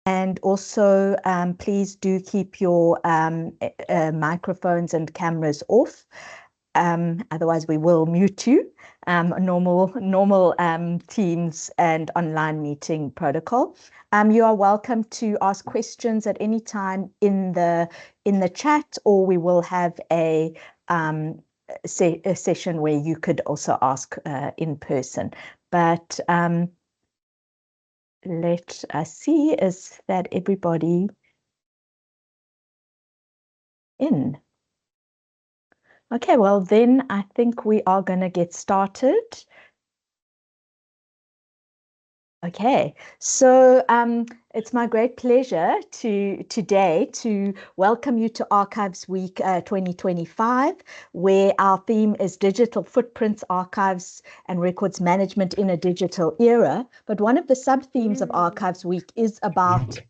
And also, please do keep your microphones and cameras off. Otherwise, we will mute you. Normal Teams and online meeting protocol. You are welcome to ask questions at any time in the chat, or we will have a session where you could also ask in person. But let us see, is that everybody in? Okay, well then I think we are going to get started. Okay, so it's my great pleasure today to welcome you to Archives Week 2025, where our theme is Digital Footprints, Archives and Records Management in a Digital Era. But one of the sub-themes of Archives Week is about...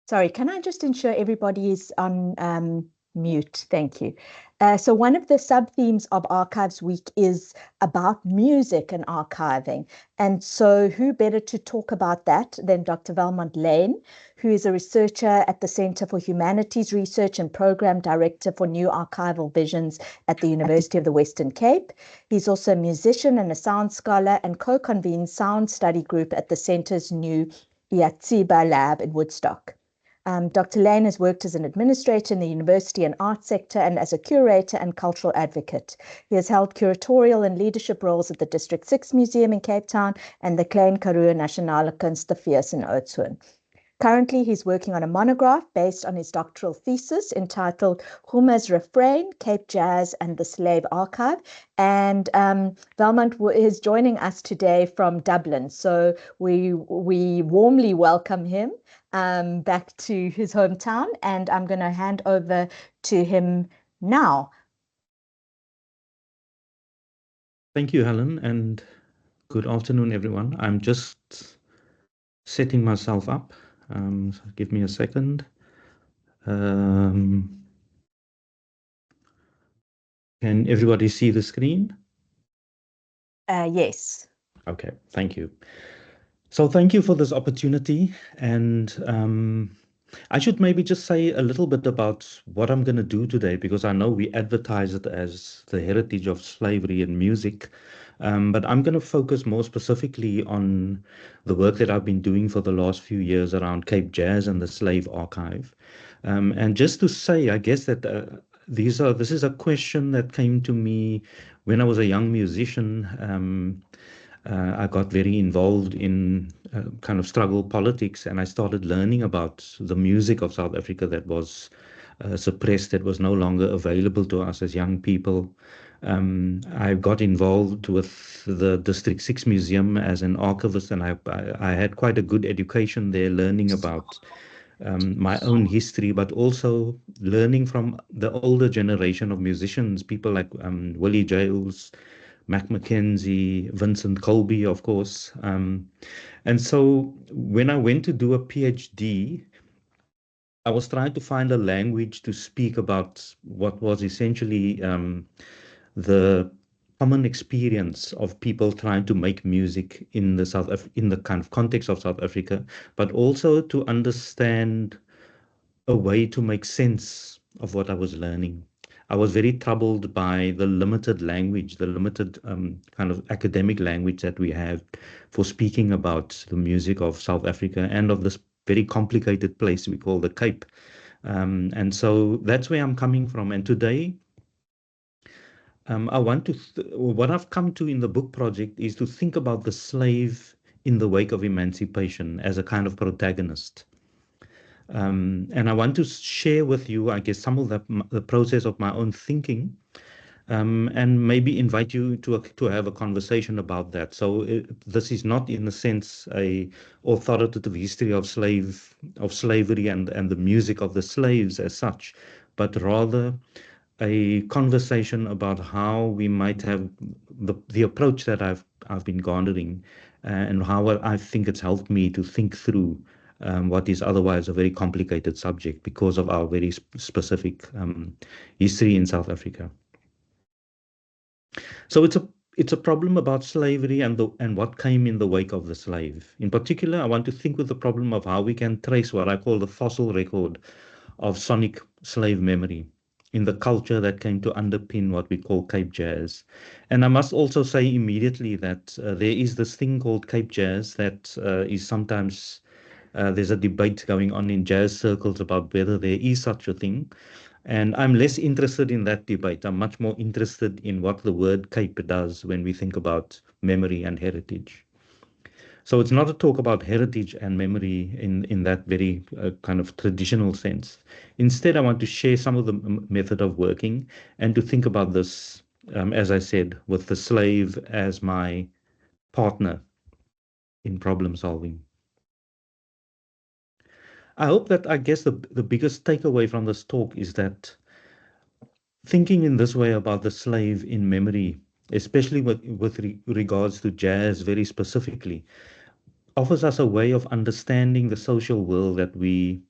sorry, can I just ensure everybody is on mute? Thank you. So one of the sub-themes of Archives Week is about music and archiving. And so who better to talk about that than Dr. Valmont Layne, who is a researcher at the Center for Humanities Research and Program Director for New Archival Visions at the University of the Western Cape. He's also a musician and a sound scholar and co-convenes Sound Study Group at the Center's new Iatsiba Lab in Woodstock. Dr. Layne has worked as an administrator in the university and art sector and as a curator and cultural advocate. He has held curatorial and leadership roles at the District 6 Museum in Cape Town and the Klein Karoo Nasionale Kunstefees in Oudtshoorn. Currently, he's working on a monograph based on his doctoral thesis entitled Huma's Refrain, Cape Jazz and the Slave Archive. And Valmont is joining us today from Dublin. So we warmly welcome him back to his hometown, and I'm going to hand over to him now. Thank you, Helen, and good afternoon, everyone. I'm just setting myself up. So give me a second. Can everybody see the screen? Yes. Okay, thank you. So thank you for this opportunity, and I should maybe just say a little bit about what I'm going to do today, because I know we advertise it as the heritage of slavery and music, but I'm going to focus more specifically on the work that I've been doing for the last few years around Cape Jazz and the Slave Archive. And just to say, I guess that this is a question that came to me when I was a young musician. I got very involved in kind of struggle politics, and I started learning about the music of South Africa that was suppressed, that was no longer available to us as young people. I got involved with the District 6 Museum as an archivist, and I had quite a good education there, learning about my own history, but also learning from the older generation of musicians, people like Willie Jales, Mac Mackenzie, Vincent Colby, of course. And so when I went to do a PhD, I was trying to find a language to speak about what was essentially the common experience of people trying to make music in the kind of context of South Africa, but also to understand a way to make sense of what I was learning. I was very troubled by the limited language, the limited kind of academic language that we have for speaking about the music of South Africa and of this very complicated place we call the Cape. And so that's where I'm coming from. And today, I want to, what I've come to in the book project is to think about the slave in the wake of emancipation as a kind of protagonist. And I want to share with you, I guess, some of the process of my own thinking, and maybe invite you to have a conversation about that. So this is not, in a sense, a authoritative history of slavery and the music of the slaves as such, but rather a conversation about how we might have the approach that I've been garnering, and how I think it's helped me to think through what is otherwise a very complicated subject because of our very specific history in South Africa. So it's a it's a problem about slavery and what came in the wake of the slave. In particular, I want to think with the problem of how we can trace what I call the fossil record of sonic slave memory in the culture that came to underpin what we call Cape Jazz. And I must also say immediately that there is this thing called Cape Jazz that is sometimes there's a debate going on in jazz circles about whether there is such a thing. And I'm less interested in that debate. I'm much more interested in what the word Cape does when we think about memory and heritage. So it's not a talk about heritage and memory in that very kind of traditional sense. Instead, I want to share some of the method of working and to think about this, as I said, with the slave as my partner in problem solving. I hope that I guess the biggest takeaway from this talk is that thinking in this way about the slave in memory, especially with regards to jazz very specifically, offers us a way of understanding the social world that we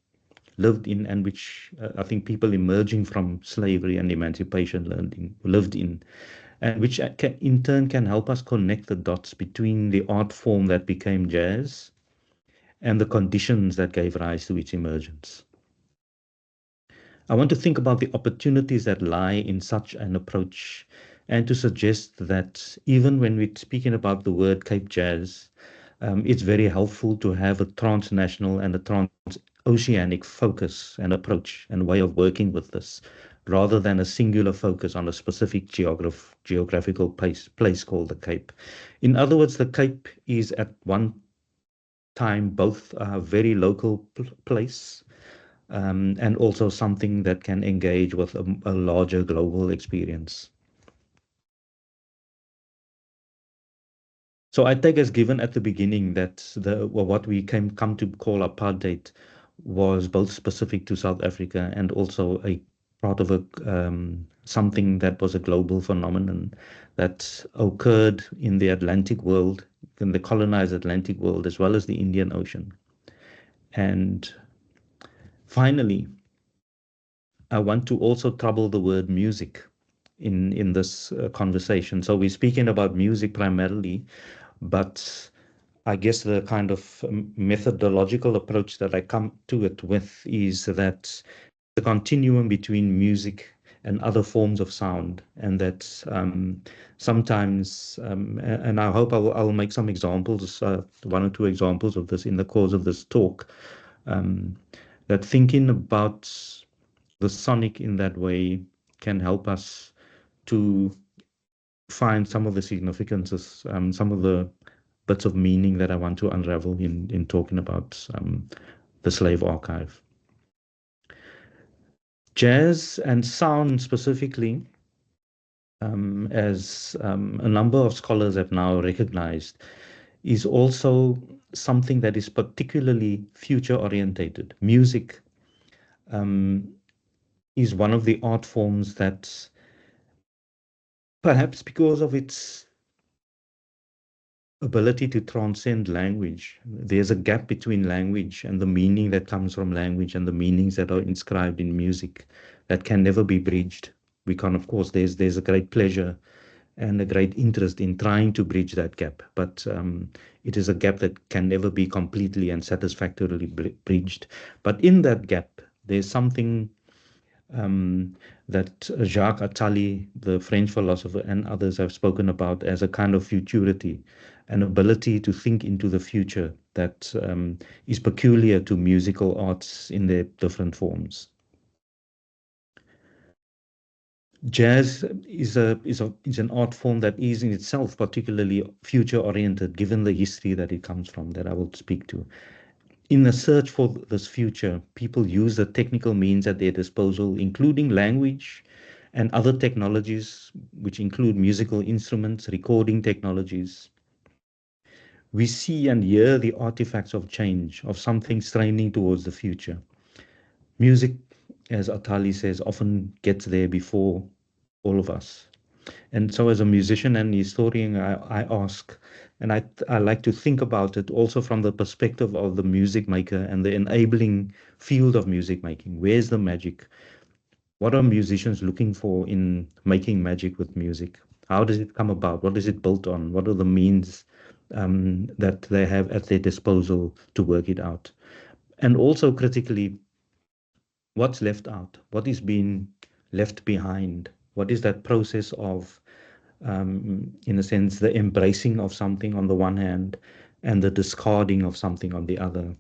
lived in and which I think people emerging from slavery and emancipation lived in, and which in turn can help us connect the dots between the art form that became jazz and the conditions that gave rise to its emergence. I want to think about the opportunities that lie in such an approach and to suggest that even when we're speaking about the word Cape Jazz, it's very helpful to have a transnational and a transoceanic focus and approach and way of working with this, rather than a singular focus on a specific geographical place called the Cape. In other words, the Cape is at one time both a very local place and also something that can engage with a larger global experience. So I take as given at the beginning that what we come to call apartheid was both specific to South Africa and also a part of something that was a global phenomenon that occurred in the Atlantic world, in the colonized Atlantic world, as well as the Indian Ocean. And finally, I want to also trouble the word music in this conversation. So we're speaking about music primarily, but I guess the kind of methodological approach that I come to it with is that the continuum between music and other forms of sound, and that sometimes, and I hope I will make some examples, one or two examples of this in the course of this talk, um, that thinking about the sonic in that way can help us to find some of the significances, some of the bits of meaning that I want to unravel in talking about the slave archive. Jazz and sound specifically, as a number of scholars have now recognized, is also something that is particularly future orientated. Music is one of the art forms that, perhaps because of its ability to transcend language, there's a gap between language and the meaning that comes from language and the meanings that are inscribed in music that can never be bridged. We can, of course, there's a great pleasure and a great interest in trying to bridge that gap, but it is a gap that can never be completely and satisfactorily bridged. But in that gap, there's something that Jacques Attali, the French philosopher, and others have spoken about as a kind of futurity, an ability to think into the future that is peculiar to musical arts in their different forms. Jazz is an art form that is in itself particularly future oriented, given the history that it comes from, that I will speak to. In the search for this future, people use the technical means at their disposal, including language and other technologies, which include musical instruments, recording technologies. We see and hear the artifacts of change, of something straining towards the future. Music, as Attali says, often gets there before all of us. And so, as a musician and historian, I ask, and I like to think about it also from the perspective of the music maker and the enabling field of music making. Where's the magic? What are musicians looking for in making magic with music? How does it come about? What is it built on? What are the means that they have at their disposal to work it out? And also critically, what's left out? What is being left behind? What is that process of, in a sense, the embracing of something on the one hand and the discarding of something on the other?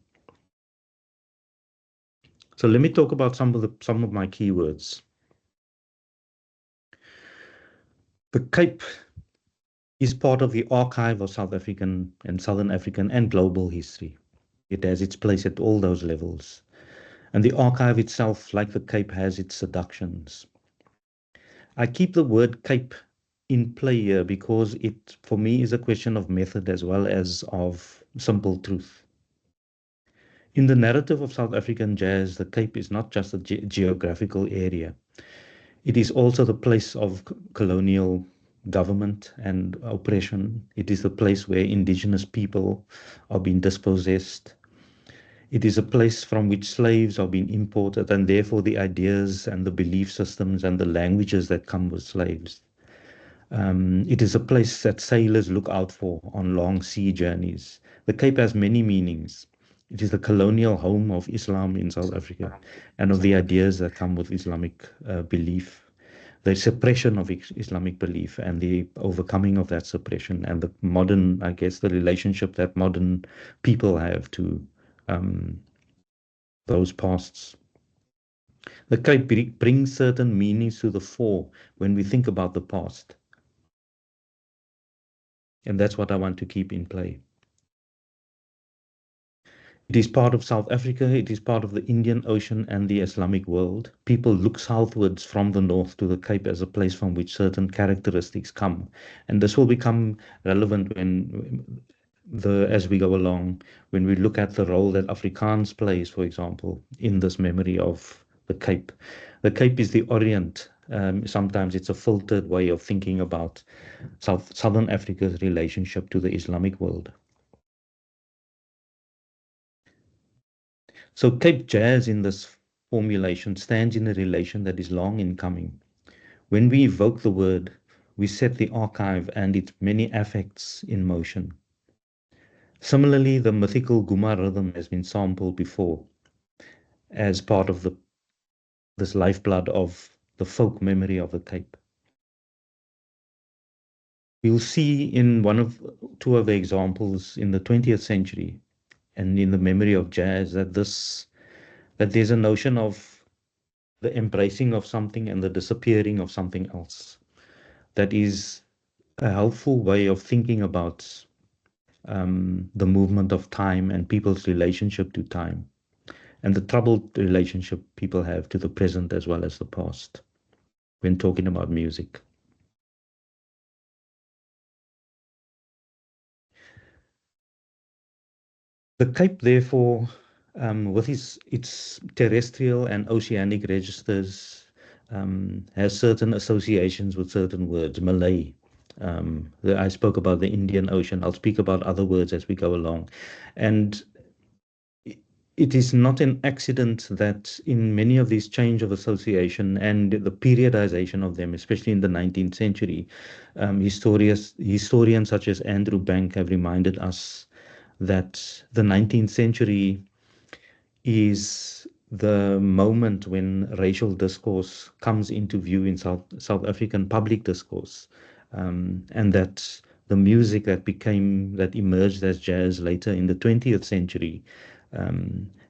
So let me talk about some of my keywords. The Cape is part of the archive of South African and Southern African and global history. It has its place at all those levels. And the archive itself, like the Cape, has its seductions. I keep the word Cape in play here because it, for me, is a question of method as well as of simple truth. In the narrative of South African jazz, the Cape is not just a geographical area. It is also the place of colonial government and oppression. It is the place where indigenous people are being dispossessed. It is a place from which slaves are being imported, and therefore the ideas and the belief systems and the languages that come with slaves. It is a place that sailors look out for on long sea journeys. The Cape has many meanings. It is the colonial home of Islam in South Africa and of the ideas that come with Islamic belief, the suppression of Islamic belief and the overcoming of that suppression, and the modern, I guess, the relationship that modern people have to um, those pasts. The Cape brings certain meanings to the fore when we think about the past. And that's what I want to keep in play. It is part of South Africa, it is part of the Indian Ocean and the Islamic world. People look southwards from the north to the Cape as a place from which certain characteristics come. And this will become relevant as we go along, when we look at the role that Afrikaans plays, for example, in this memory of the Cape. The Cape is the Orient. Sometimes it's a filtered way of thinking about Southern Africa's relationship to the Islamic world. So Cape Jazz in this formulation stands in a relation that is long in coming. When we evoke the word, we set the archive and its many affects in motion. Similarly, the mythical Guma rhythm has been sampled before as part of this lifeblood of the folk memory of the Cape. We'll see in two of the examples in the 20th century and in the memory of jazz that there's a notion of the embracing of something and the disappearing of something else. That is a helpful way of thinking about the movement of time and people's relationship to time, and the troubled relationship people have to the present as well as the past when talking about music. The Cape, therefore, with its terrestrial and oceanic registers, has certain associations with certain words. Malay. I spoke about the Indian Ocean. I'll speak about other words as we go along. And it is not an accident that in many of these change of association and the periodization of them, especially in the 19th century, historians such as Andrew Bank have reminded us that the 19th century is the moment when racial discourse comes into view in South African public discourse, and that the music that emerged as jazz later in the 20th century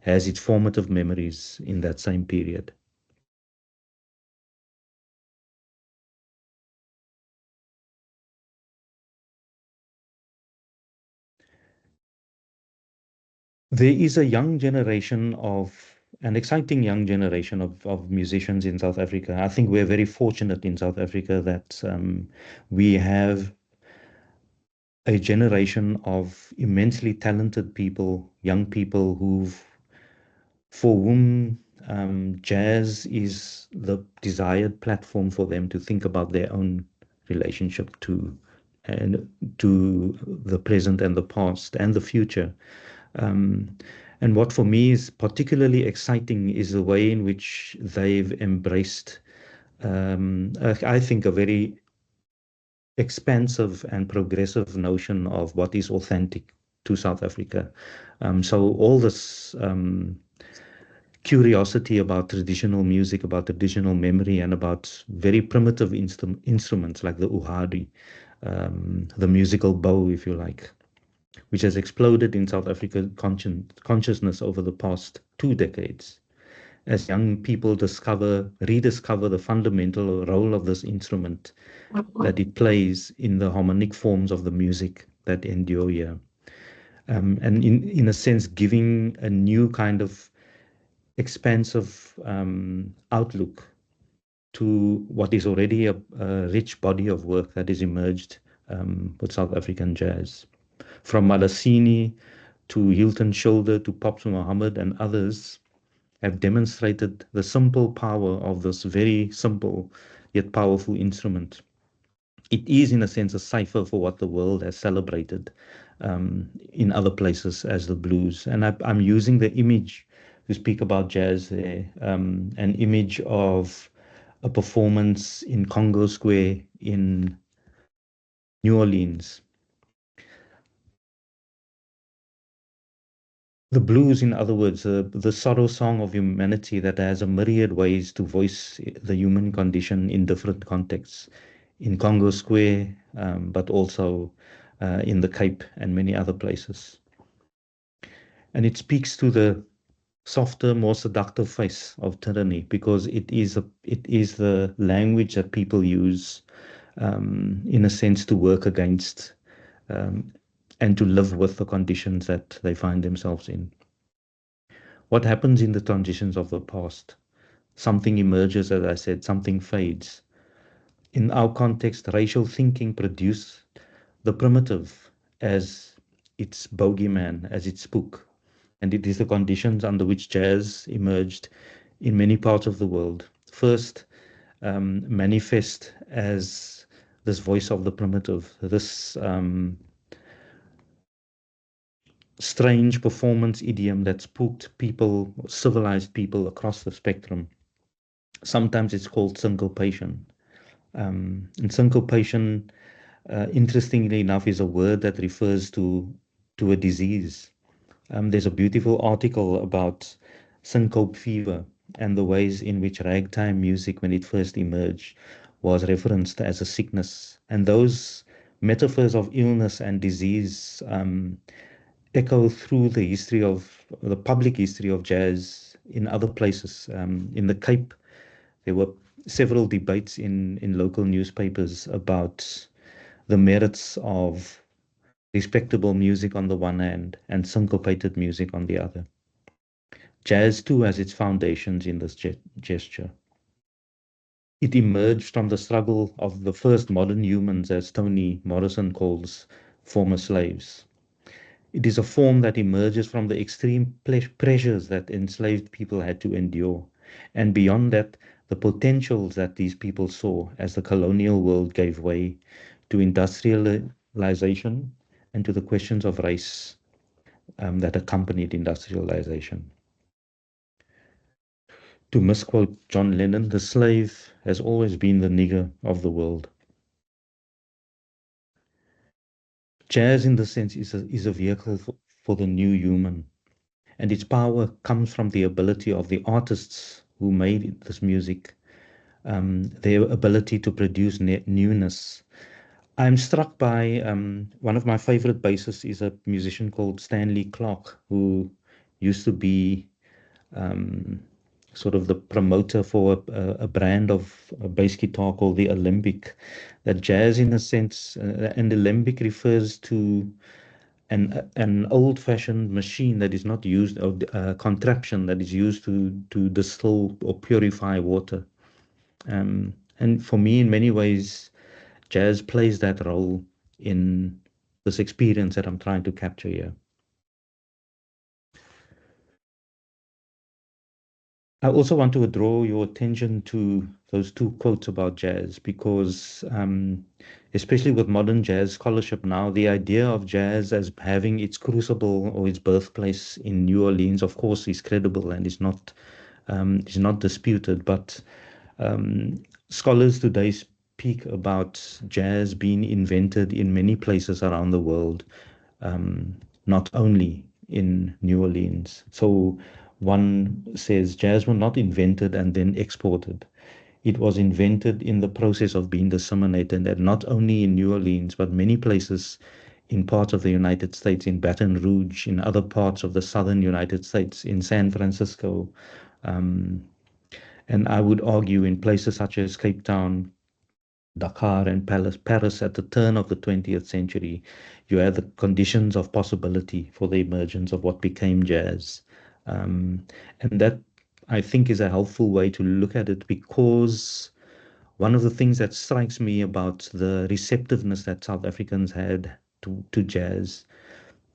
has its formative memories in that same period. There is a young generation an exciting young generation of musicians in South Africa. I think we're very fortunate in South Africa that we have a generation of immensely talented people, young people for whom jazz is the desired platform for them to think about their own relationship and to the present and the past and the future. Um, and what for me is particularly exciting is the way in which they've embraced, I think, a very expansive and progressive notion of what is authentic to South Africa. So all this curiosity about traditional music, about traditional memory, and about very primitive instruments like the uhari, the musical bow, if you like, which has exploded in South African consciousness over the past 2 decades as young people rediscover the fundamental role of this instrument that it plays in the harmonic forms of the music that endure here. And in a sense, giving a new kind of expansive outlook to what is already a rich body of work that is emerged with South African jazz. From Malasini to Hilton Shoulder to Pops Mohammed and others have demonstrated the simple power of this very simple yet powerful instrument. It is, in a sense, a cipher for what the world has celebrated in other places as the blues. And I'm using the image to speak about jazz there, an image of a performance in Congo Square in New Orleans. The blues, in other words, the sorrow song of humanity that has a myriad ways to voice the human condition in different contexts. In Congo Square, but also in the Cape and many other places. And it speaks to the softer, more seductive face of tyranny because it is the language that people use, in a sense, to work against and to live with the conditions that they find themselves in. What happens in the transitions of the past? Something emerges, as I said, something fades. In our context, racial thinking produced the primitive as its bogeyman, as its spook. And it is the conditions under which jazz emerged in many parts of the world. First, manifest as this voice of the primitive, this strange performance idiom that spooked people, civilized people across the spectrum. Sometimes it's called syncopation. And syncopation, interestingly enough, is a word that refers to a disease. There's a beautiful article about syncope fever and the ways in which ragtime music, when it first emerged, was referenced as a sickness. And those metaphors of illness and disease echo through the public history of jazz in other places. In the Cape, there were several debates in local newspapers about the merits of respectable music on the one hand and syncopated music on the other. Jazz too has its foundations in this gesture. It emerged from the struggle of the first modern humans, as Toni Morrison calls former slaves. It is a form that emerges from the extreme pressures that enslaved people had to endure, and beyond that, the potentials that these people saw as the colonial world gave way to industrialization and to the questions of race that accompanied industrialization. To misquote John Lennon, the slave has always been the nigger of the world. Jazz, in the sense, is a vehicle for the new human, and its power comes from the ability of the artists who made this music, their ability to produce newness. I'm struck by one of my favorite bassists is a musician called Stanley Clarke, who used to be sort of the promoter for a brand of a bass guitar called the Alembic. That jazz, in a sense, and Alembic refers to an old-fashioned machine that is not used, or a contraption that is used to distill or purify water. And for me, in many ways, jazz plays that role in this experience that I'm trying to capture here. I also want to draw your attention to those two quotes about jazz because, especially with modern jazz scholarship now, the idea of jazz as having its crucible or its birthplace in New Orleans, of course, is credible and is not disputed. But scholars today speak about jazz being invented in many places around the world, not only in New Orleans. So one says jazz was not invented and then exported. It was invented in the process of being disseminated, and not only in New Orleans, but many places in parts of the United States, in Baton Rouge, in other parts of the southern United States, in San Francisco. Um, and I would argue in places such as Cape Town, Dakar, and Paris at the turn of the 20th century, you had the conditions of possibility for the emergence of what became jazz. Um, and that, I think, is a helpful way to look at it, because one of the things that strikes me about the receptiveness that South Africans had to jazz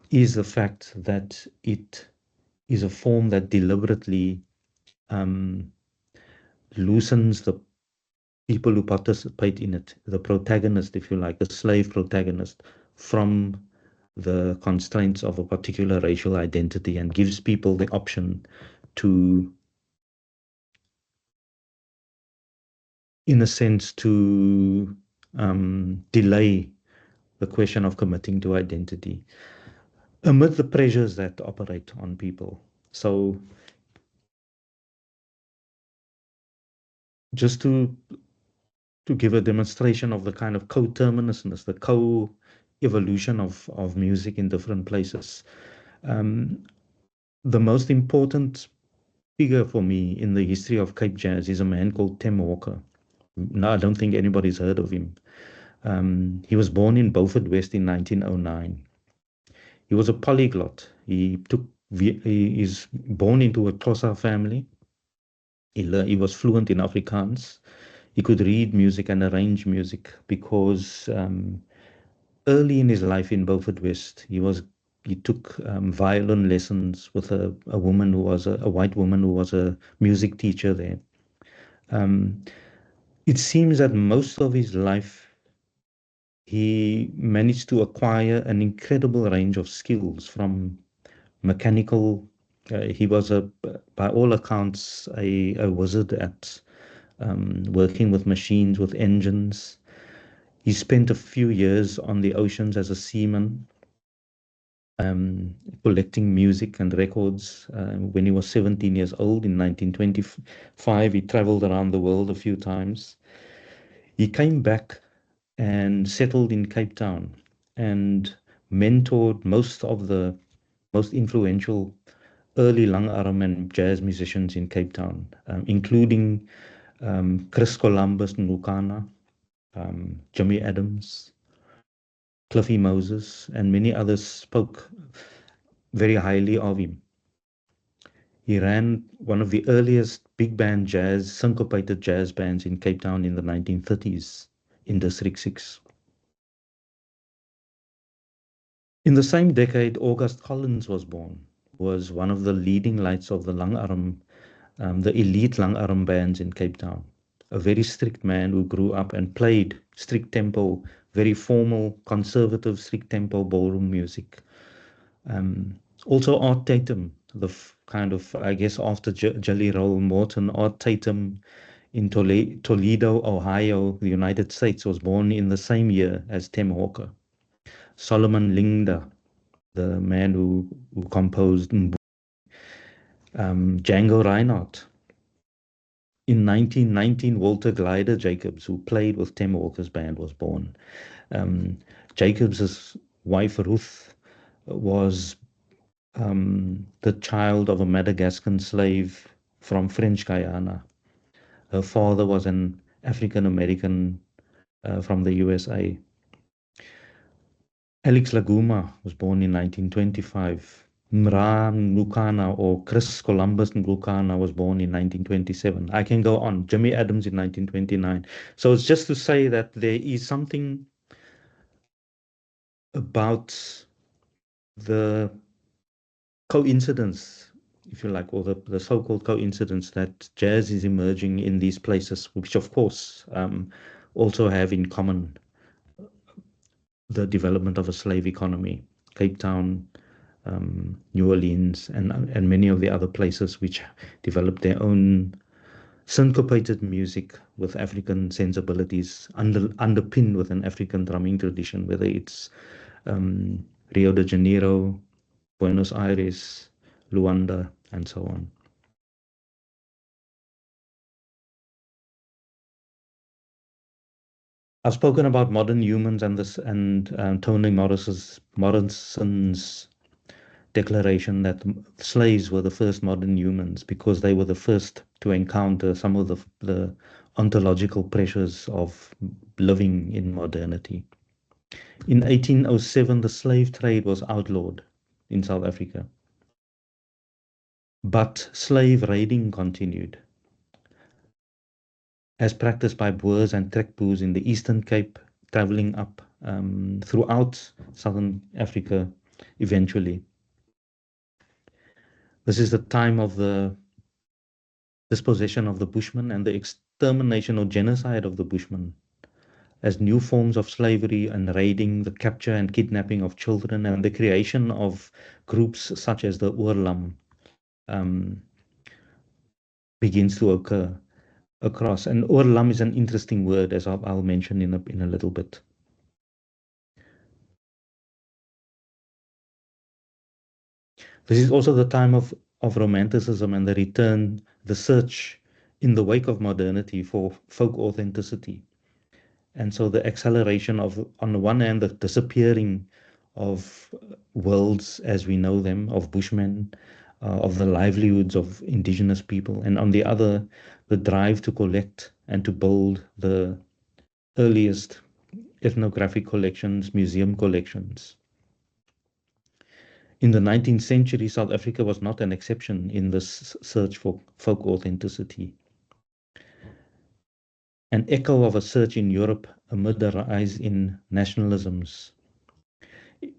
is the fact that it is a form that deliberately um, loosens the people who participate in it, the protagonist, if you like, the slave protagonist, from the constraints of a particular racial identity, and gives people the option to, in a sense, to delay the question of committing to identity amid the pressures that operate on people. So, just to give a demonstration of the kind of coterminousness, the co-evolution of music in different places. Um, the most important figure for me in the history of Cape Jazz is a man called Tim Walker. No, I don't think anybody's heard of him. He was born in Beaufort West in 1909. He was a polyglot. He is born into a Xhosa family. He was fluent in Afrikaans. He could read music and arrange music because early in his life in Beaufort West, he took violin lessons with a woman who was a white woman who was a music teacher there. Um, it seems that most of his life he managed to acquire an incredible range of skills from mechanical. He was by all accounts, a wizard at working with machines, with engines. He spent a few years on the oceans as a seaman, um, collecting music and records. When he was 17 years old in 1925, he traveled around the world a few times. He came back and settled in Cape Town and mentored most of the most influential early langarm and jazz musicians in Cape Town, including Chris Columbus Ngukana, Jimmy Adams, Cliffy Moses, and many others spoke very highly of him. He ran one of the earliest big band jazz, syncopated jazz bands in Cape Town in the 1930s in District 6. In the same decade, August Collins was born, was one of the leading lights of the elite langarm bands in Cape Town. A very strict man who grew up and played strict tempo, very formal, conservative, strict tempo ballroom music. Also Art Tatum, kind of, I guess, after Jelly Roll Morton, Art Tatum in Toledo, Ohio, the United States, was born in the same year as Tim Hawker. Solomon Linda, the man who composed Django Reinhardt. In 1919, Walter Glider Jacobs, who played with Tim Walker's band, was born. Um, Jacobs's wife, Ruth, was the child of a Madagascan slave from French Guiana. Her father was an African American from the USA. Alex Laguma was born in 1925. Mra Ngukana, or Chris Columbus Ngukana, was born in 1927. I can go on. Jimmy Adams in 1929. So it's just to say that there is something about the coincidence, if you like, or the so-called coincidence that jazz is emerging in these places, which of course also have in common the development of a slave economy. Cape Town, New Orleans, and many of the other places which developed their own syncopated music with African sensibilities, underpinned with an African drumming tradition, whether it's um, Rio de Janeiro, Buenos Aires, Luanda, and so on. I've spoken about modern humans and this and Toni Morrison's declaration that slaves were the first modern humans because they were the first to encounter some of the ontological pressures of living in modernity. In 1807, the slave trade was outlawed in South Africa, but slave raiding continued, as practiced by Boers and Trekboers in the Eastern Cape, traveling up throughout Southern Africa eventually. This is the time of the dispossession of the Bushmen and the extermination or genocide of the Bushmen as new forms of slavery and raiding, the capture and kidnapping of children, and the creation of groups such as the Oorlam um, begins to occur across. And Oorlam is an interesting word, as I'll mention in a little bit. This is also the time of Romanticism and the return, the search in the wake of modernity for folk authenticity. And so the acceleration of, on the one hand, the disappearing of worlds as we know them, of Bushmen, of the livelihoods of indigenous people, and on the other, the drive to collect and to build the earliest ethnographic collections, museum collections. In the 19th century, South Africa was not an exception in this search for folk authenticity. An echo of a search in Europe amid the rise in nationalisms.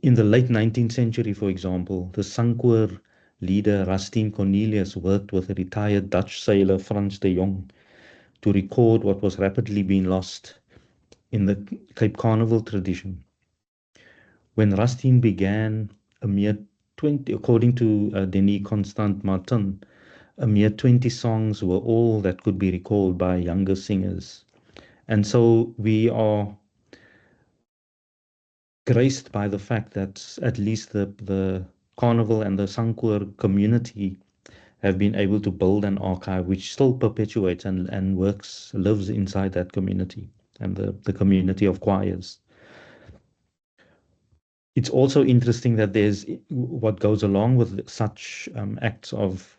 In the late 19th century, for example, the Sankoor leader Rastien Cornelius worked with a retired Dutch sailor Frans de Jong to record what was rapidly being lost in the Cape Carnival tradition. When Rastien began, a mere 20, according to Denis Constant Martin, a mere 20 songs were all that could be recalled by younger singers. And so we are graced by the fact that at least the Carnival and the Sankoor community have been able to build an archive which still perpetuates and works, lives inside that community and the community of choirs. It's also interesting that there's what goes along with such acts of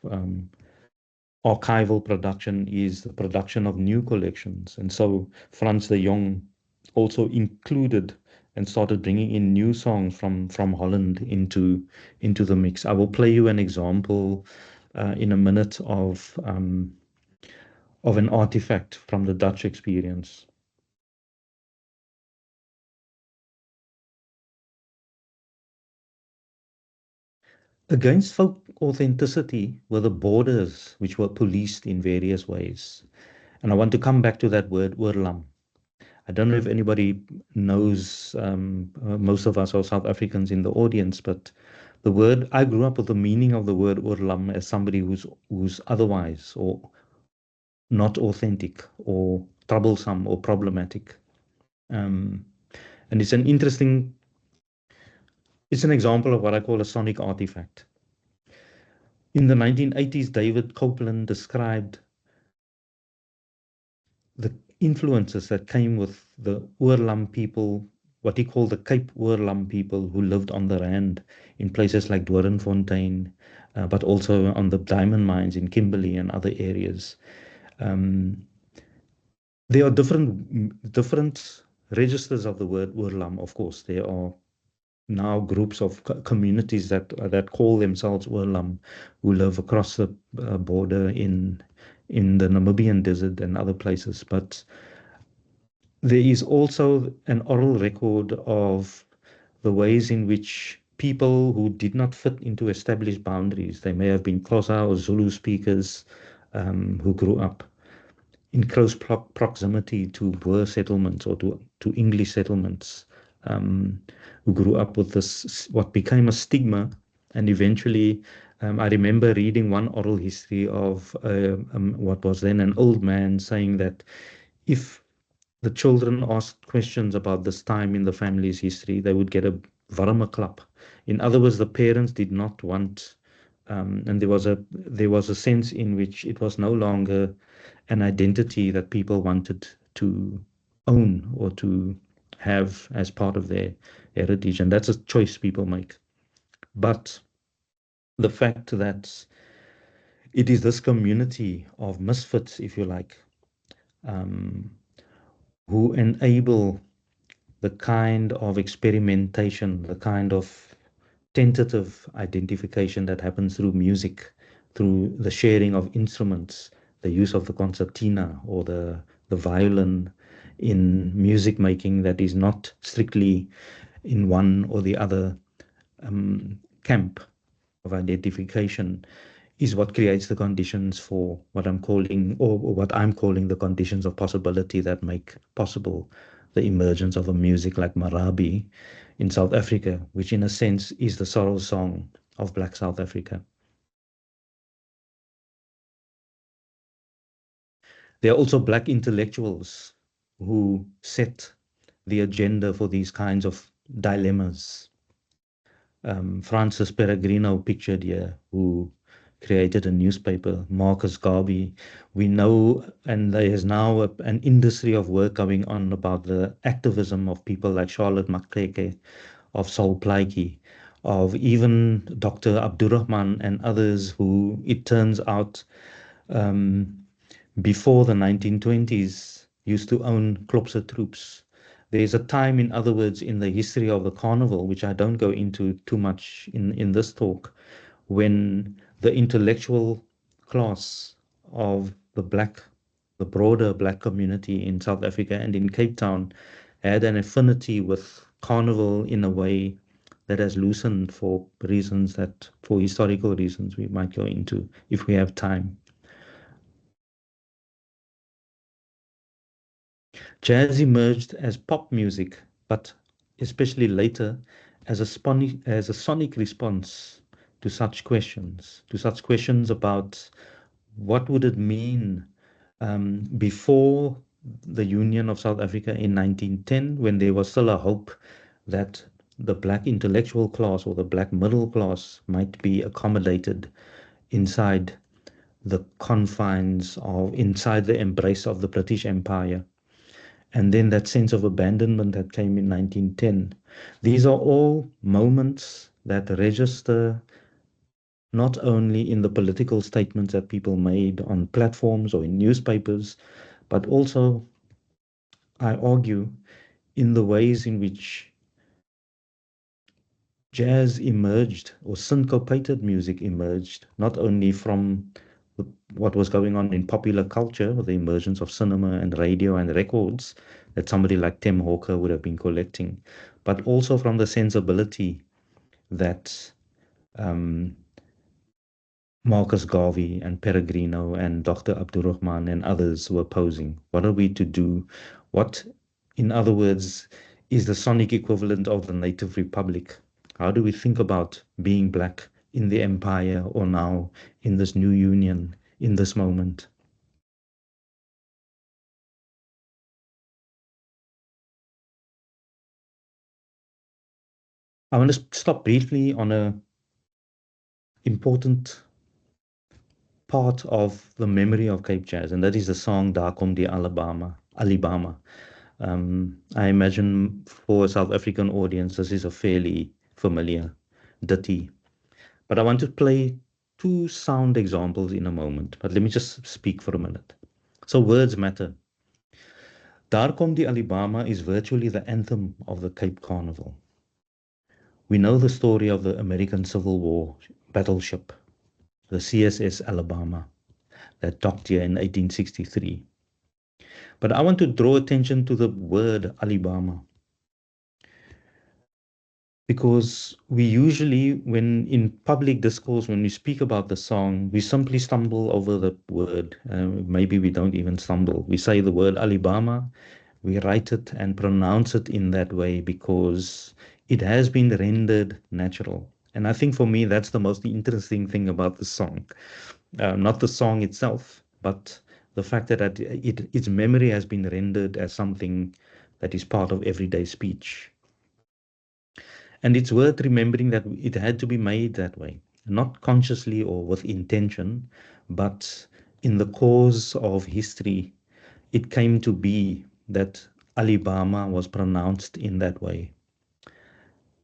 archival production is the production of new collections. And so Frans de Jong also included and started bringing in new songs from Holland into the mix. I will play you an example in a minute of an artifact from the Dutch experience. Against folk authenticity were the borders which were policed in various ways. And I want to come back to that word, oorlam. I don't know if anybody knows, most of us are South Africans in the audience, but the word, I grew up with the meaning of the word oorlam as somebody who's otherwise or not authentic or troublesome or problematic. Um, and it's an example of what I call a sonic artifact. In the 1980s, David Copeland described the influences that came with the Oorlam people, what he called the Cape Oorlam people who lived on the Rand in places like Doornfontein, but also on the diamond mines in Kimberley and other areas. There are different registers of the word Oorlam, of course. There are now groups of communities that call themselves Oorlam who live across the border in the Namibian desert and other places. But there is also an oral record of the ways in which people who did not fit into established boundaries, they may have been Xhosa or Zulu speakers who grew up in close proximity to Boer settlements or to English settlements, who grew up with this, what became a stigma, and eventually I remember reading one oral history of what was then an old man saying that if the children asked questions about this time in the family's history, they would get a warme klap. In other words, the parents did not want, and there was a sense in which it was no longer an identity that people wanted to own or to have as part of their heritage, and that's a choice people make. But the fact that it is this community of misfits, if you like, um, who enable the kind of experimentation, the kind of tentative identification that happens through music, through the sharing of instruments, the use of the concertina or the violin in music making that is not strictly in one or the other camp of identification is what creates the conditions for what I'm calling, or what I'm calling the conditions of possibility that make possible the emergence of a music like Marabi in South Africa, which in a sense is the sorrow song of Black South Africa. There are also Black intellectuals who set the agenda for these kinds of dilemmas. Francis Peregrino pictured here, who created a newspaper, Marcus Garvey. We know, and there is now an industry of work going on about the activism of people like Charlotte Maxeke, of Sol Plaatje, of even Dr. Abdurrahman and others who, it turns out, um, before the 1920s, used to own Klopse troops. There's a time, in other words, in the history of the carnival, which I don't go into too much in this talk, when the intellectual class of the broader black community in South Africa and in Cape Town had an affinity with carnival in a way that has loosened for historical reasons, we might go into if we have time. Jazz emerged as pop music, but especially later as a sonic response to such questions about what would it mean before the Union of South Africa in 1910, when there was still a hope that the black intellectual class or the black middle class might be accommodated inside the confines of, inside the embrace of the British Empire, and then that sense of abandonment that came in 1910. These are all moments that register not only in the political statements that people made on platforms or in newspapers, but also, I argue, in the ways in which jazz emerged or syncopated music emerged, not only from what was going on in popular culture, with the emergence of cinema and radio and records that somebody like Tim Hawker would have been collecting, but also from the sensibility that um, Marcus Garvey and Peregrino and Dr. Abdurrahman and others were posing. What are we to do? What, in other words, is the sonic equivalent of the Native Republic? How do we think about being black in the empire or now in this new union, in this moment? I want to stop briefly on a important part of the memory of Cape Jazz, and that is the song Daar Kom die Alabama. I imagine for a South African audience, this is a fairly familiar ditty. But I want to play two sound examples in a moment. But let me just speak for a minute. So words matter. Daar Kom die Alabama is virtually the anthem of the Cape Carnival. We know the story of the American Civil War battleship, the CSS Alabama, that docked here in 1863. But I want to draw attention to the word Alabama, because we usually, when in public discourse, when we speak about the song, we simply stumble over the word. Maybe we don't even stumble. We say the word Alabama, we write it and pronounce it in that way because it has been rendered natural. And I think for me, that's the most interesting thing about the song. Not the song itself, but the fact that its memory has been rendered as something that is part of everyday speech. And it's worth remembering that it had to be made that way, not consciously or with intention, but in the course of history, it came to be that Alabama was pronounced in that way.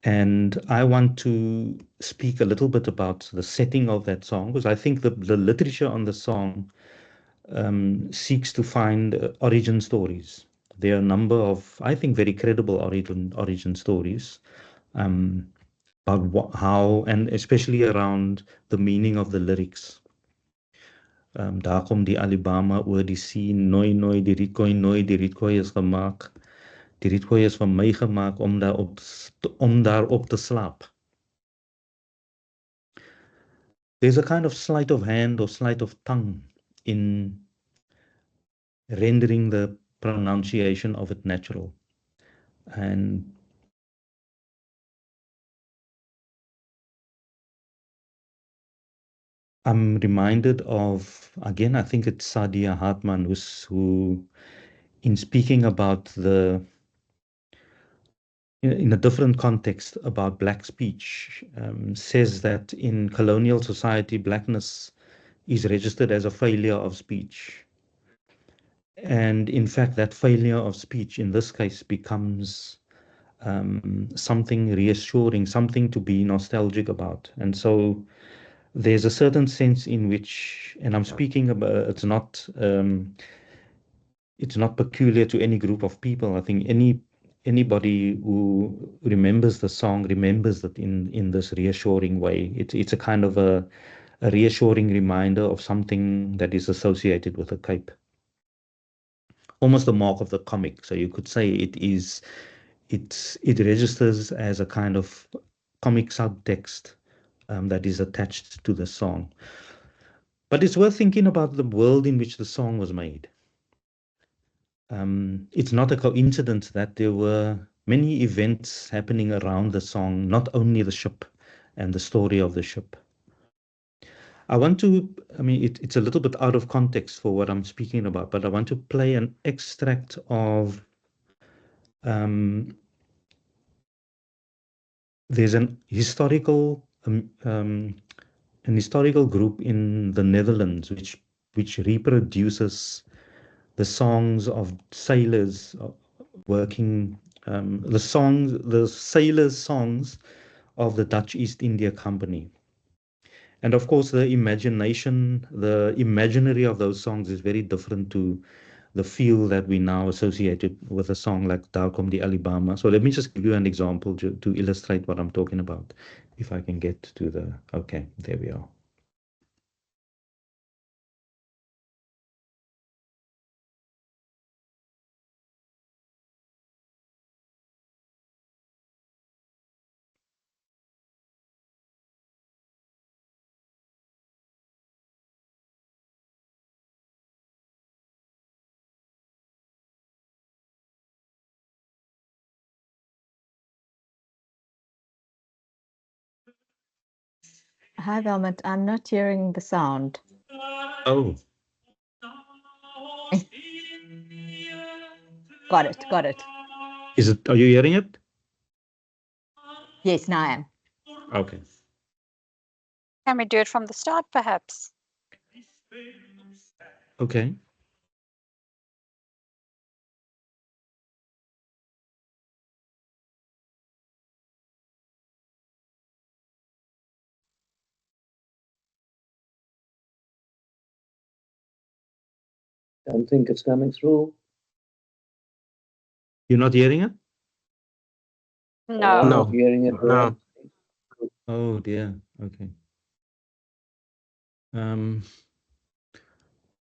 And I want to speak a little bit about the setting of that song, because I think the literature on the song seeks to find origin stories. There are a number of, I think, very credible origin stories about how, and especially around the meaning of the lyrics. Daar kom die Alabama oor die see, nooi nooi die rietkooi is gemaak. Die rietkooi is van my gemaak om daarop te slaap. There's a kind of sleight of hand or sleight of tongue in rendering the pronunciation of it natural. And I'm reminded of, again, I think it's Saadia Hartman who in speaking about in a different context about black speech, says that in colonial society, blackness is registered as a failure of speech. And in fact, that failure of speech in this case becomes something reassuring, something to be nostalgic about. And so there's a certain sense in which, and I'm speaking about, it's not peculiar to any group of people. I think anybody who remembers the song remembers that in this reassuring way. It's a kind of a reassuring reminder of something that is associated with the Cape. Almost the mark of the comic. So you could say it registers as a kind of comic subtext that is attached to the song. But it's worth thinking about the world in which the song was made. It's not a coincidence that there were many events happening around the song, not only the ship and the story of the ship. It's a little bit out of context for what I'm speaking about, but I want to play an extract of, there's an historical group in the Netherlands which reproduces the songs of sailors working, the sailors' songs of the Dutch East India Company. And of course, the imaginary of those songs is very different to the feel that we now associated with a song like Daar Kom die Alabama. So let me just give you an example to illustrate what I'm talking about. If I can get to okay, there we are. Hi, Valmont. I'm not hearing the sound. Oh. Got it. Got it. Are you hearing it? Yes, now I am. Okay. Can we do it from the start, perhaps? Okay. Don't think it's coming through. You're not hearing it? No. I'm not hearing it. No. Oh dear. Okay.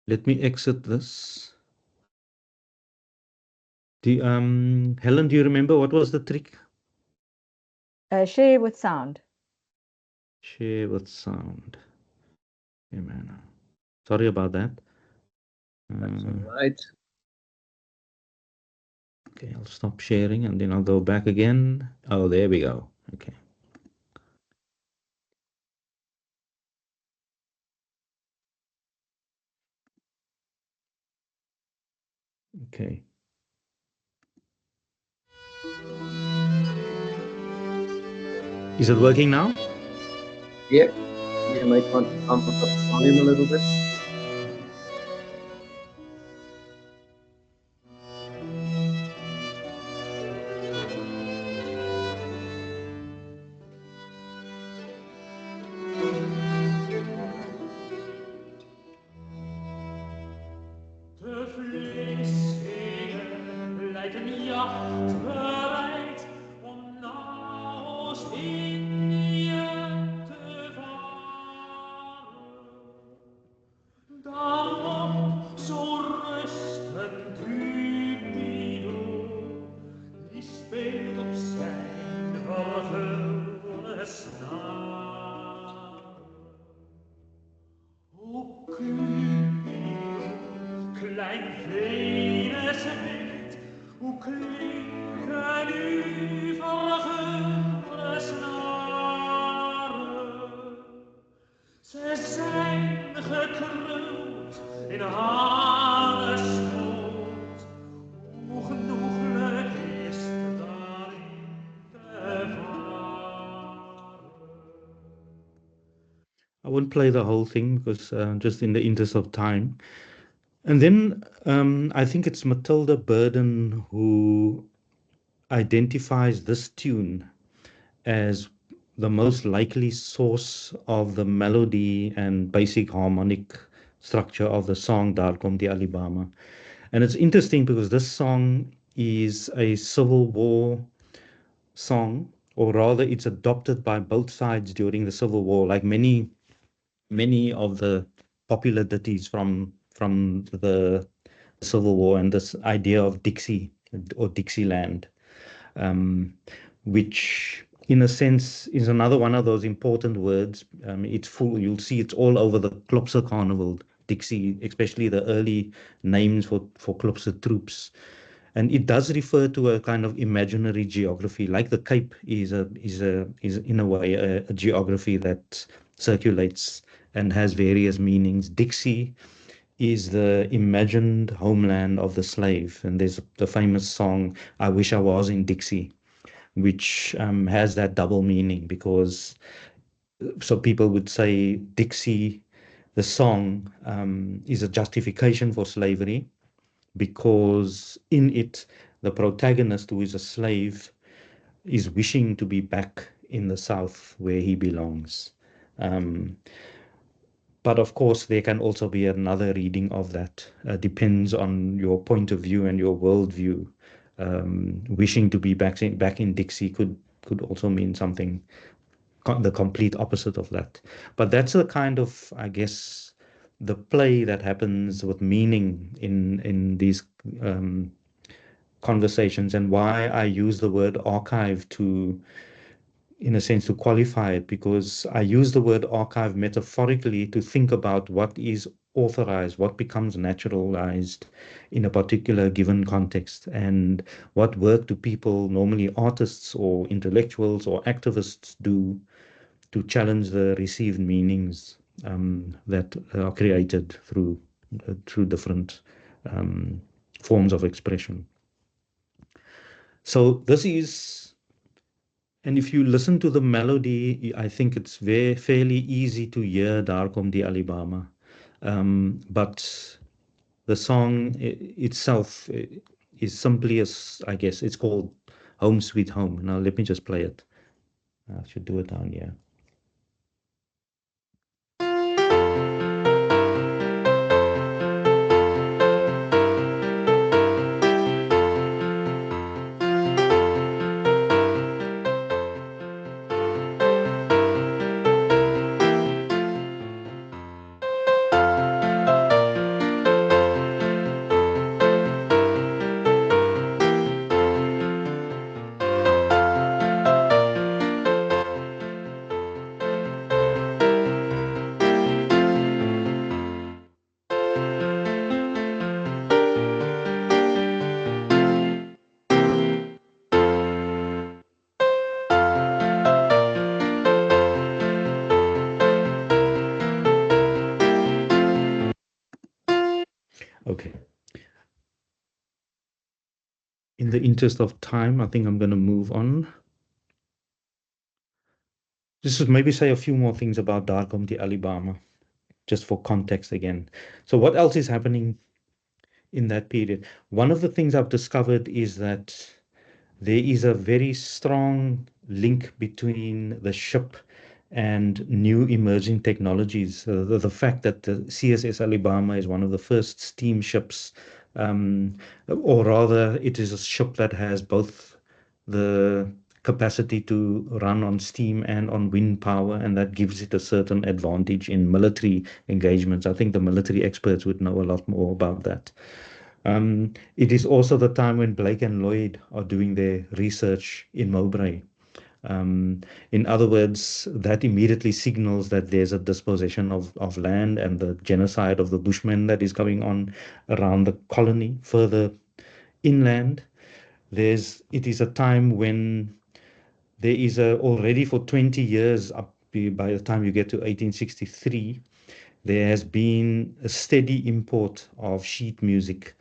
Let me exit this. Helen, do you remember what was the trick? Share with sound. Share with sound. Okay, man. Sorry about that. That's all right. Okay, I'll stop sharing and then I'll go back again. Oh, there we go. Okay. Okay. Is it working now? Yep. You might want to pump up the volume a little bit. I won't play the whole thing because just in the interest of time. And then I think it's Matilda Burden who identifies this tune as the most likely source of the melody and basic harmonic structure of the song Daar Kom die Alabama. And it's interesting because this song is a Civil War song, or rather it's adopted by both sides during the Civil War, like many of the popular ditties from the Civil War, and this idea of Dixie or Dixieland, um, which in a sense is another one of those important words. It's full, you'll see it's all over the Klopse Carnival, Dixie, especially the early names for Klopse troops. And it does refer to a kind of imaginary geography, like the Cape is in a way a geography that circulates and has various meanings. Dixie is the imagined homeland of the slave, and there's the famous song "I Wish I Was in Dixie," which has that double meaning because so people would say Dixie, the song, is a justification for slavery because in it, the protagonist, who is a slave, is wishing to be back in the South where he belongs. Um, but of course, there can also be another reading of that. Depends on your point of view and your worldview. Wishing to be back in Dixie could also mean something the complete opposite of that. But that's a kind of, I guess, the play that happens with meaning in these conversations, and why I use the word archive to, in a sense, to qualify it, because I use the word archive metaphorically to think about what is authorized, what becomes naturalized in a particular given context, and what work do people, normally artists or intellectuals or activists, do to challenge the received meanings that are created through different forms of expression. So this is, and if you listen to the melody, I think it's fairly easy to hear Daar Kom die Alabama. But the song itself is simply, as I guess, it's called Home Sweet Home. Now let me just play it. I should do it down here. Okay. in the interest of time, I think I'm going to move on. Just to maybe say a few more things about Darkomti, Alabama, just for context again. So what else is happening in that period? One of the things I've discovered is that there is a very strong link between the ship and new emerging technologies. The fact that the CSS Alabama is one of the first steamships, or rather, it is a ship that has both the capacity to run on steam and on wind power, and that gives it a certain advantage in military engagements. I think the military experts would know a lot more about that. It is also the time when Blake and Lloyd are doing their research in Mowbray. In other words, that immediately signals that there's a dispossession of land and the genocide of the Bushmen that is going on around the colony, further inland. It is a time when there is already for 20 years, by the time you get to 1863, there has been a steady import of sheet music,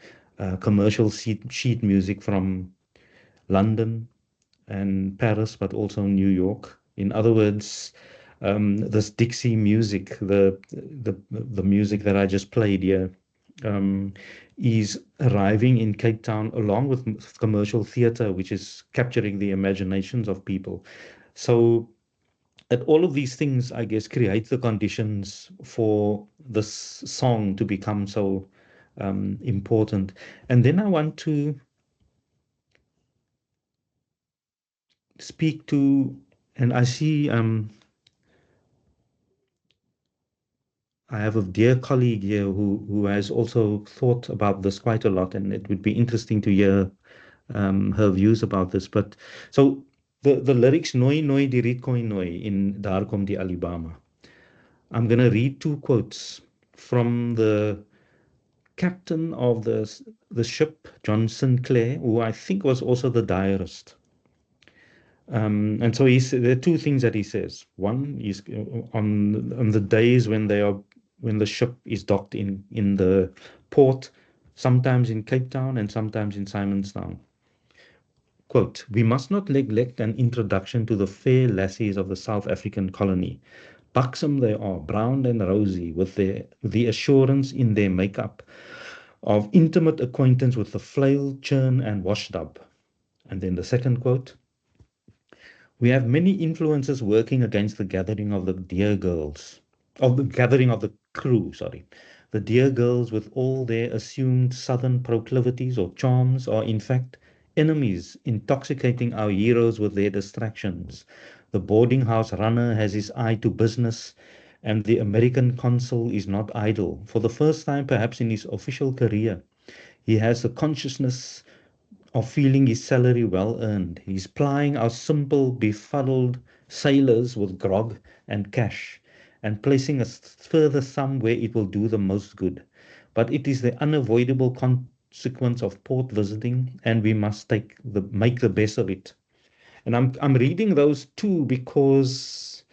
commercial sheet music from London and Paris, but also New York. In other words, this Dixie music, the music that I just played here, is arriving in Cape Town along with commercial theatre, which is capturing the imaginations of people. So that all of these things, I guess, create the conditions for this song to become so important. And then I want to speak to, and I see I have a dear colleague here who has also thought about this quite a lot, and it would be interesting to hear her views about this. But so the lyrics "Noi noi dirit koi noi" in Daar kom die Alabama. I'm going to read two quotes from the captain of the ship, John Sinclair, who I think was also the diarist. And so there are two things that he says. One is on the days when the ship is docked in the port, sometimes in Cape Town and sometimes in Simonstown. Quote, "We must not neglect an introduction to the fair lassies of the South African colony. Buxom they are, brown and rosy, with the assurance in their makeup of intimate acquaintance with the flail, churn, and washtub." And then the second quote, "We have many influences working against the gathering of the dear girls, of the gathering of the crew, sorry. The dear girls, with all their assumed southern proclivities or charms, are in fact enemies, intoxicating our heroes with their distractions. The boarding house runner has his eye to business, and the American consul is not idle. For the first time, perhaps in his official career, he has the consciousness of feeling his salary well earned. He's plying our simple, befuddled sailors with grog and cash, and placing a further sum where it will do the most good. But it is the unavoidable consequence of port visiting, and we must make the best of it." And I'm reading those two because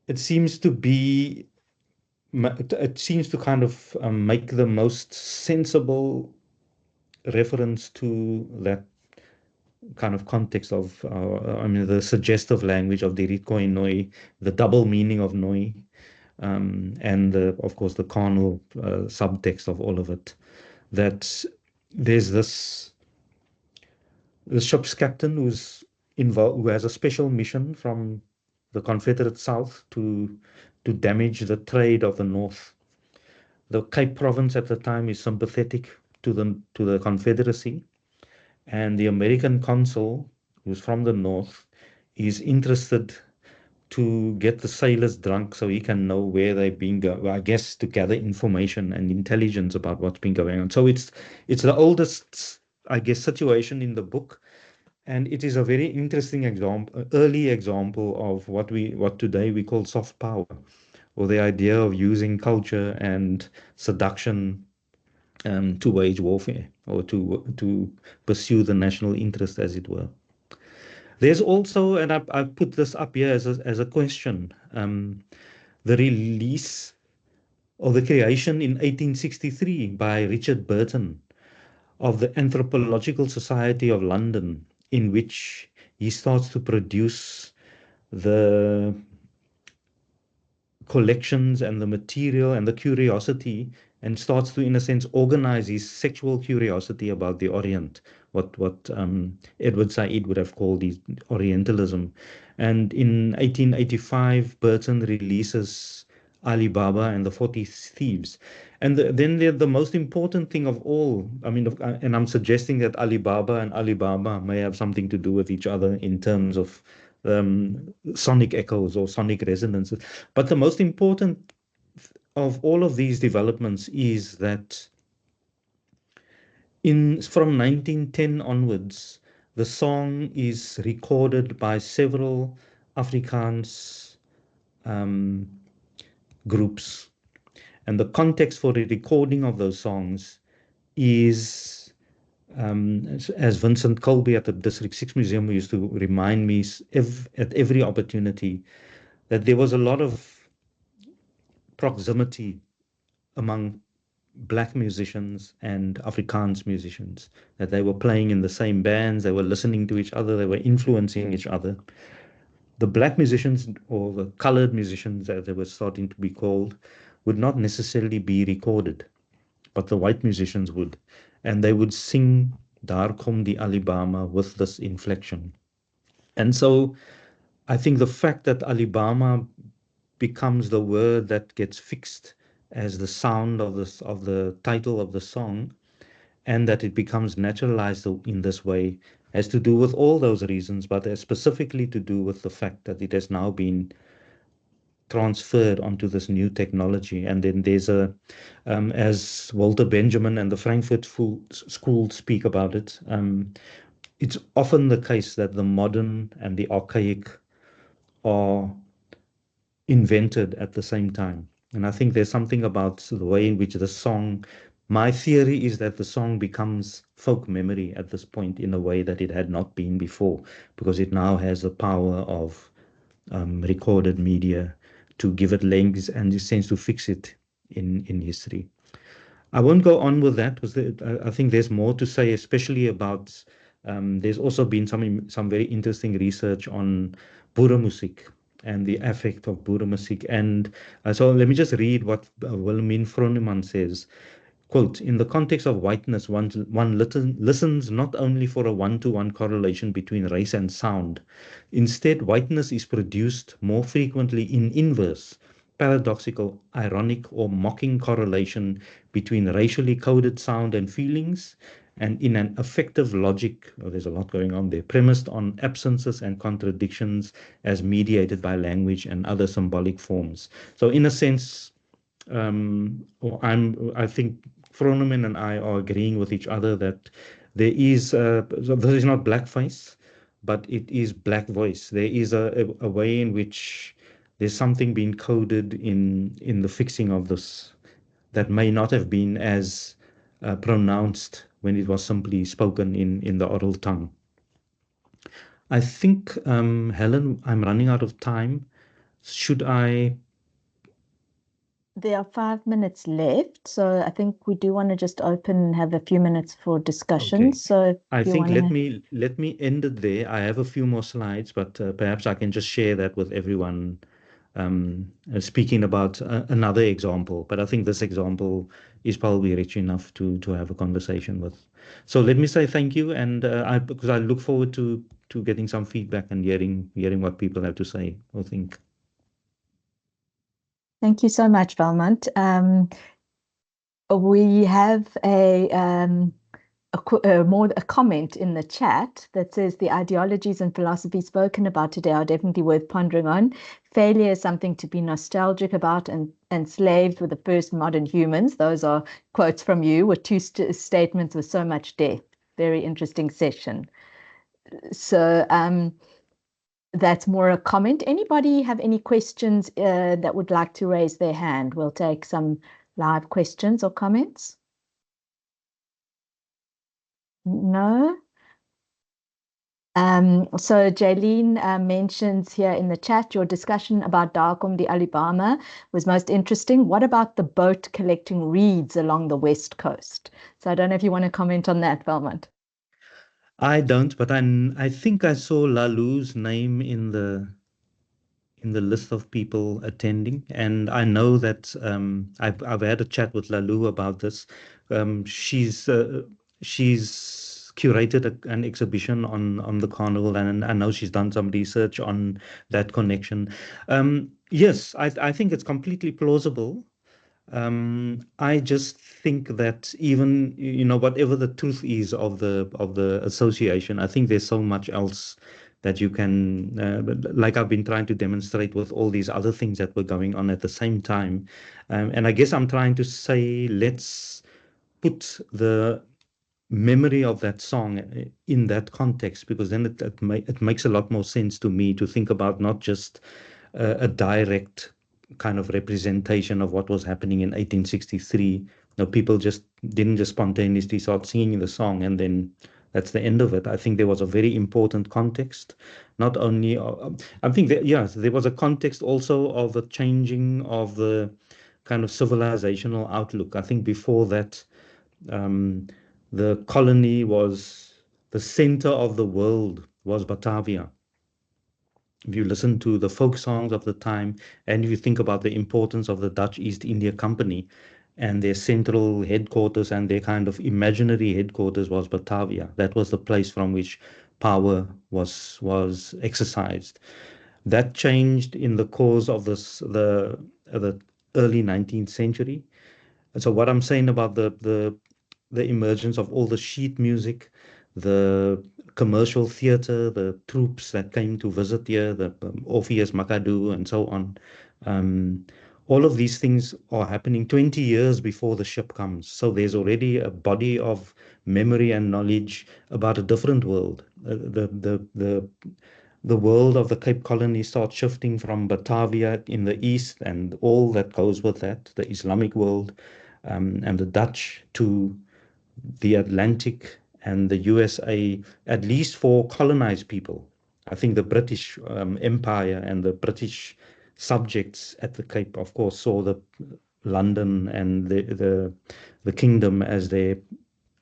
it seems to be it seems to kind of make the most sensible reference to that kind of context of, I mean, the suggestive language of Dirit Koi Noi, the double meaning of Noi, and of course the carnal subtext of all of it. That there's the ship's captain who's involved, who has a special mission from the Confederate South to damage the trade of the North. The Cape Province at the time is sympathetic to the Confederacy, and the American consul, who's from the North, is interested to get the sailors drunk so he can know where they've been I guess to gather information and intelligence about what's been going on. So it's the oldest, I guess, situation in the book, and it is a very interesting example, early example of what today we call soft power, or the idea of using culture and seduction to wage warfare, or to pursue the national interest, as it were. There's also, and I've put this up here as a question, the release or the creation in 1863 by Richard Burton of the Anthropological Society of London, in which he starts to produce the collections and the material and the curiosity, and starts to, in a sense, organize his sexual curiosity about the Orient, what Edward Said would have called the Orientalism. And in 1885, Burton releases Ali Baba and the 40 Thieves. And then the most important thing of all, I mean, and I'm suggesting that Ali Baba and Alibaba may have something to do with each other in terms of sonic echoes or sonic resonances. But the most important of all of these developments is that from 1910 onwards, the song is recorded by several Afrikaans groups. And the context for the recording of those songs is, as Vincent Colby at the District 6 Museum used to remind me at every opportunity, that there was a lot of proximity among black musicians and Afrikaans musicians, that they were playing in the same bands, they were listening to each other, they were influencing each other. The black musicians, or the colored musicians as they were starting to be called, would not necessarily be recorded, but the white musicians would. And they would sing Daar kom die Alabama with this inflection. And so I think the fact that Alabama becomes the word that gets fixed as the sound of the title of the song, and that it becomes naturalized in this way, has to do with all those reasons, but has specifically to do with the fact that it has now been transferred onto this new technology. And then there's as Walter Benjamin and the Frankfurt School speak about it, it's often the case that the modern and the archaic are invented at the same time. And I think there's something about the way in which the song, my theory is that the song becomes folk memory at this point in a way that it had not been before, because it now has the power of recorded media to give it legs and, in a sense, to fix it in history. I won't go on with that because I think there's more to say, especially about, there's also been some very interesting research on boeremuziek and the effect of boeremuziek. And so let me just read what Wilhelmine Froneman says. Quote, in the context of whiteness, one listens not only for a one-to-one correlation between race and sound. Instead, whiteness is produced more frequently in inverse, paradoxical, ironic, or mocking correlation between racially coded sound and feelings, and in an affective logic, there's a lot going on there, premised on absences and contradictions as mediated by language and other symbolic forms. So in a sense, I think Froneman and I are agreeing with each other that there is, so this is not blackface, but it is black voice. There is a way in which there's something being coded in the fixing of this that may not have been as pronounced when it was simply spoken in the oral tongue. I think, Helen, I'm running out of time. Should I? There are 5 minutes left, so I think we do want to just open and have a few minutes for discussion. Okay. So I think let me end it there. I have a few more slides, but perhaps I can just share that with everyone, speaking about another example. But I think this example is probably rich enough to have a conversation with. So let me say thank you, and because I look forward to getting some feedback and hearing what people have to say or think. Thank you so much, Valmont. We have a comment in the chat that says the ideologies and philosophies spoken about today are definitely worth pondering on. Failure is something to be nostalgic about, and enslaved were the first modern humans. Those are quotes from you with two statements with so much depth. Very interesting session. So that's more a comment. Anybody have any questions that would like to raise their hand? We'll take some live questions or comments. No? So Jaylene mentions here in the chat, your discussion about Darkom the Alabama was most interesting. What about the boat collecting reeds along the west coast? So I don't know if you want to comment on that, Valmont. I don't, but I think I saw Lalou's name in the list of people attending, and I know that I've had a chat with Lalou about this. She's curated an exhibition on the carnival, and I know she's done some research on that connection. Yes, I think it's completely plausible. I just think that even, whatever the truth is of the association, I think there's so much else that you can, like I've been trying to demonstrate with all these other things that were going on at the same time. And I guess I'm trying to say, let's put the memory of that song in that context, because then it makes a lot more sense to me to think about not just a direct kind of representation of what was happening in 1863. No, people just didn't just spontaneously start singing the song and then that's the end of it. I think there was a very important context. Not only, I think that, yes, there was a context also of the changing of the kind of civilizational outlook. I think before that, um, the colony was the center of the world, was Batavia. If you listen to the folk songs of the time, and if you think about the importance of the Dutch East India Company and their central headquarters and their kind of imaginary headquarters was Batavia. That was the place from which power was exercised. That changed in the course of the early 19th century. And so what I'm saying about the emergence of all the sheet music, the commercial theater, the troops that came to visit here, the Orpheus, Makadu, and so on. Um, all of these things are happening 20 years before the ship comes. So there's already a body of memory and knowledge about a different world. The world of the Cape Colony starts shifting from Batavia in the east and all that goes with that, the Islamic world, and the Dutch to the Atlantic and the USA, at least for colonized people. I think the British Empire and the British subjects at the Cape, of course, saw the London and the kingdom as their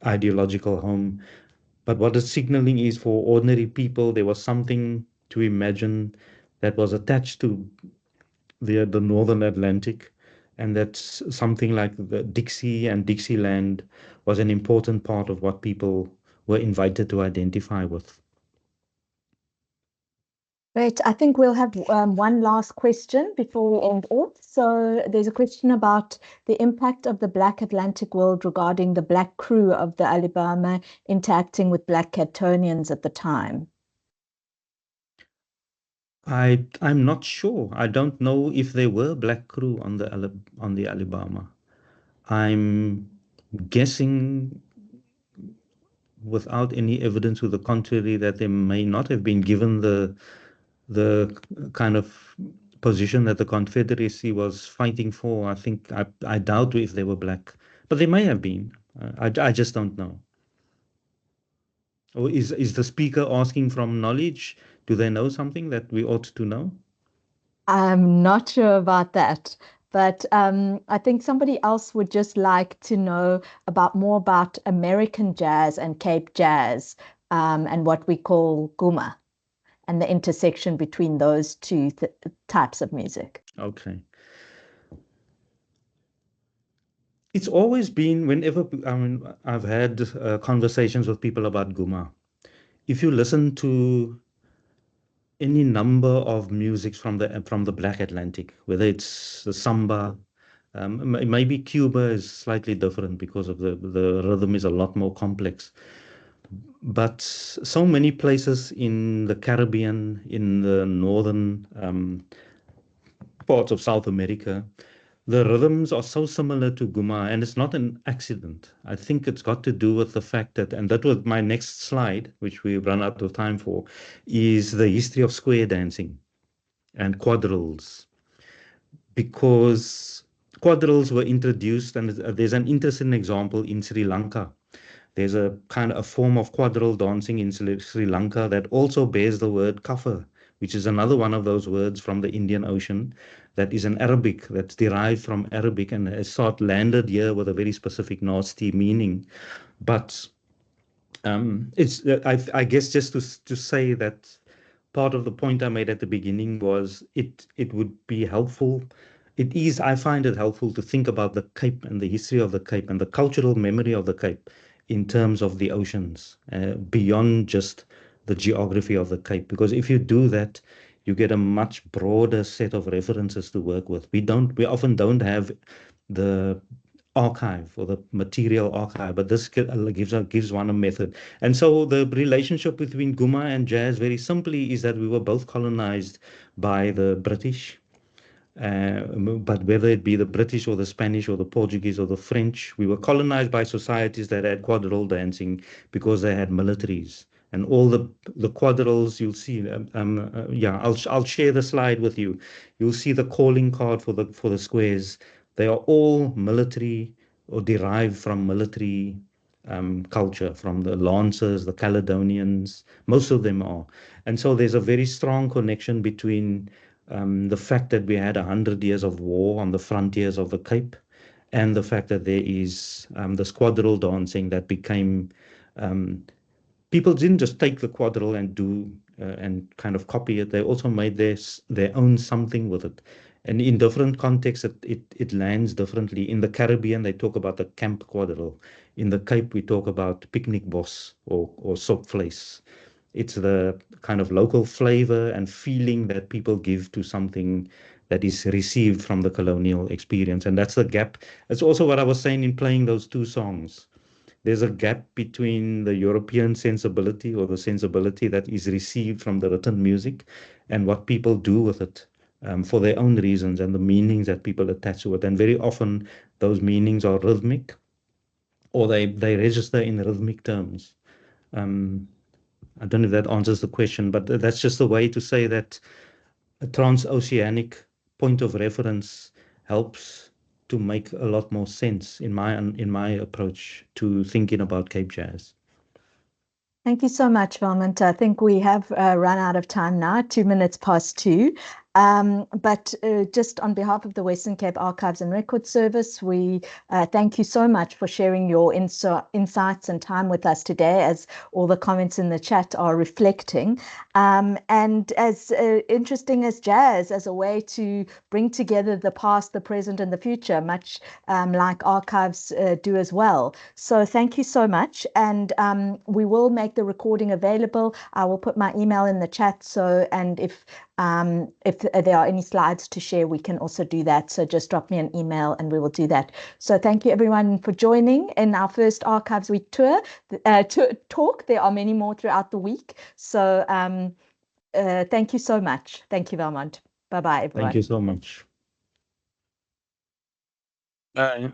ideological home. But what the signaling is for ordinary people, there was something to imagine that was attached to the Northern Atlantic, and that's something like the Dixie and Dixieland was an important part of what people were invited to identify with. Great. I think we'll have one last question before we end off. So there's a question about the impact of the Black Atlantic world regarding the Black crew of the Alabama interacting with Black Capetonians at the time. I'm not sure. I don't know if there were Black crew on the Alabama. I'm guessing without any evidence to the contrary that they may not have been given the kind of position that the Confederacy was fighting for. I doubt if they were black, but they may have been. I just don't know. Or is the speaker asking from knowledge? Do they know something that we ought to know? I'm not sure about that, but I think somebody else would just like to know more about American jazz and Cape jazz, and what we call Guma, and the intersection between those two types of music. Okay. It's always been, whenever I've had conversations with people about Guma. If you listen to any number of musics from the Black Atlantic, whether it's the samba, maybe Cuba is slightly different because of the rhythm is a lot more complex. But so many places in the Caribbean, in the northern parts of South America, the rhythms are so similar to Guma, and it's not an accident. I think it's got to do with the fact that, and that was my next slide, which we've run out of time for, is the history of square dancing and quadrilles. Because quadrilles were introduced, and there's an interesting example in Sri Lanka. There's a kind of a form of quadrille dancing in Sri Lanka that also bears the word kafir, which is another one of those words from the Indian Ocean that is an Arabic, that's derived from Arabic and has sort landed here with a very specific nasty meaning. But it's I guess just to say that part of the point I made at the beginning was it would be helpful. It is, I find it helpful to think about the Cape and the history of the Cape and the cultural memory of the Cape in terms of the oceans, beyond just the geography of the Cape. Because if you do that, you get a much broader set of references to work with. We often don't have the archive or the material archive, but this gives one a method. And so the relationship between Guma and jazz, very simply, is that we were both colonized by the British. But whether it be the British or the Spanish or the Portuguese or the French, we were colonized by societies that had quadrille dancing because they had militaries. And all the quadrilles you'll see, yeah, I'll share the slide with you. You'll see the calling card for the squares. They are all military or derived from military culture, from the Lancers, the Caledonians. Most of them are. And so there's a very strong connection between the fact that we had 100 years of war on the frontiers of the Cape, and the fact that there is this quadrille dancing that became, people didn't just take the quadrille and do and kind of copy it. They also made their own something with it. And in different contexts, it lands differently. In the Caribbean, they talk about the camp quadrille. In the Cape, we talk about picnic bos or soap vleis. It's the kind of local flavor and feeling that people give to something that is received from the colonial experience. And that's the gap. It's also what I was saying in playing those two songs. There's a gap between the European sensibility or the sensibility that is received from the written music and what people do with it for their own reasons and the meanings that people attach to it. And very often those meanings are rhythmic, or they register in rhythmic terms. I don't know if that answers the question, but that's just a way to say that a transoceanic point of reference helps to make a lot more sense in my approach to thinking about Cape Jazz. Thank you so much, Valmont. I think we have run out of time now, 2:02. But just on behalf of the Western Cape Archives and Records Service, we thank you so much for sharing your insights and time with us today, as all the comments in the chat are reflecting. And as interesting as jazz as a way to bring together the past, the present, and the future, much like archives do as well. So thank you so much. And we will make the recording available. I will put my email in the chat. So, and if there are any slides to share, we can also do that. So just drop me an email and we will do that. So thank you everyone for joining in our first Archives Week tour talk. There are many more throughout the week. So thank you so much. Thank you, Valmont. Bye-bye, everyone. Thank you so much. Bye.